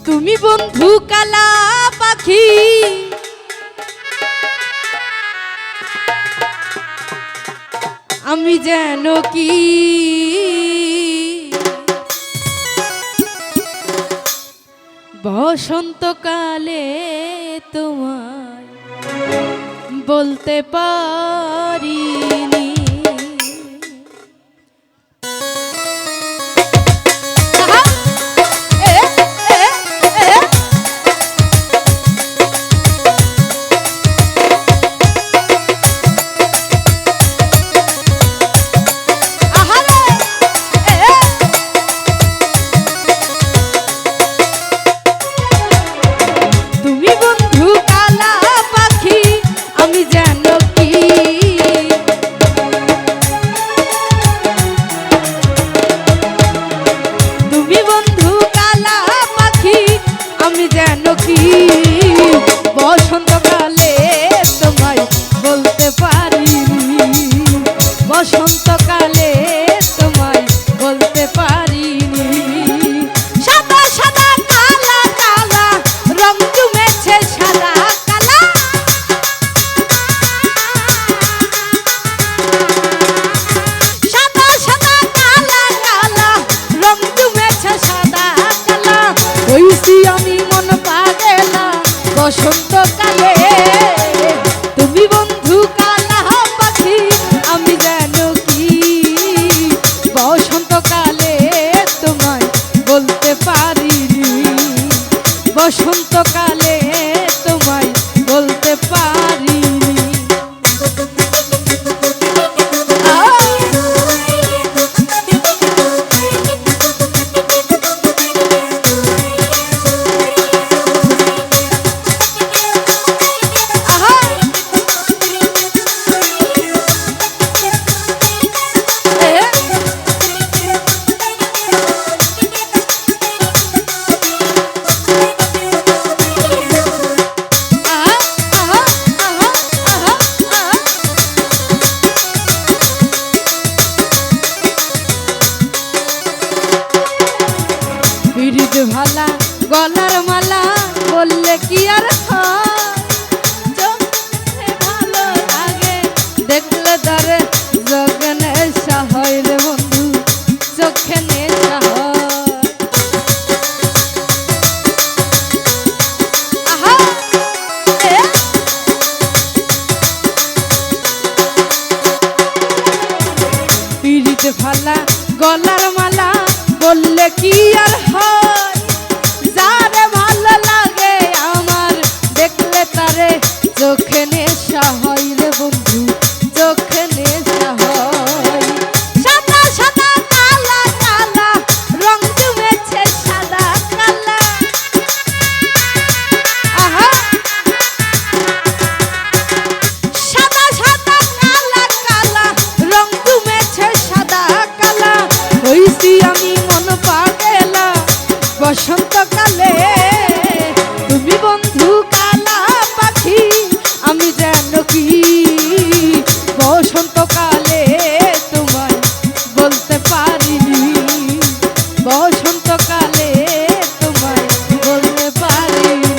তুমি বন্ধু কালা পাখি, আমি যেন কি বসন্তকালে তোমায় বলতে পারিনি। বসন্তকালে তোমায় বলতে পারিনি, বসন্তকালে তোমায় বলতে পারিনি। সাদা সাদা কালা কালা রং জমেছে, সাদা কালা সাদা সাদা কালা কালা রং জমেছে, সাদা কালা হইছি আমি মন পাগলা বসন্তকালে। তুমি বন্ধু কালা পাখি, আমি যেন কি বসন্তকালে তোমায় বলতে পারিনি, বসন্তকালে তোমায় বলতে পারিনি। ভালা গলার মালা বললে কি আর ভালো লাগে, দেখলে দারে চোখে নেশা হয় রে বন্ধু, চোখে নেশা হয়। পিরিত ভালা গলার মালা বললে কি আর হয়, যারে ভালো লাগে আমার দেখলে তারে চোখে নেশা হয় রে বন্ধু, চোখে নেশা হয়। সাদা সাদা কালা কালা রং জমেছে, সাদা কালা সাদা সাদা কালা কালা রং জমেছে, সাদা কালা হইছি আমি মন পাগলা বসন্তকালে। তুমি বন্ধু কালা পাখি, আমি যেন কি বসন্তকালে তোমায় বলতে পারিনি, বসন্তকালে তোমায় বলতে পারিনি।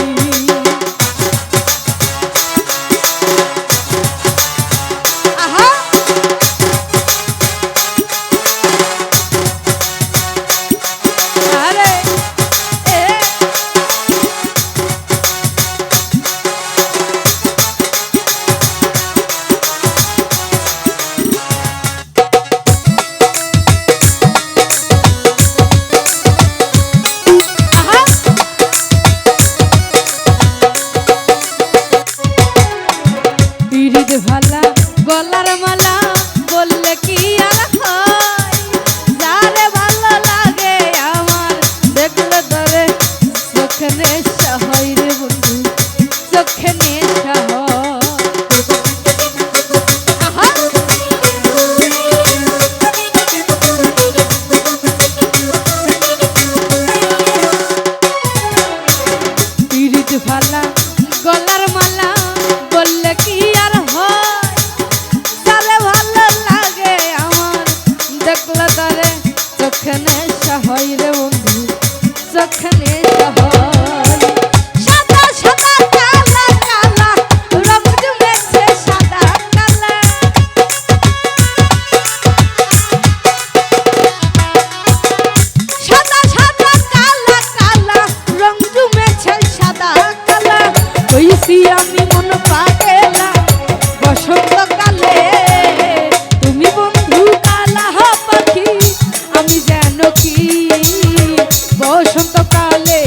বসন্তকালে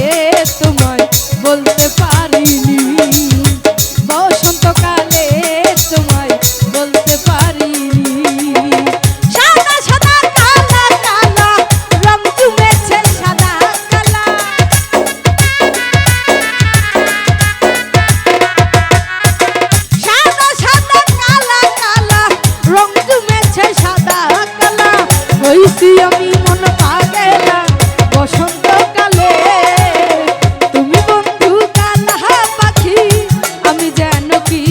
তোমায় বলতে পারিনি, বসন্তকালে তোমায় বলতে পারিনি। সাদা সাদা কালা কালা রং জমেছে সাদা কালা, সাদা সাদা কালা কালা রং জমেছে সাদা কালা। হইছি আমি মন পাগেলা বসন্তকালে, তুমি বন্ধু কালা পাখি আমি যেন কি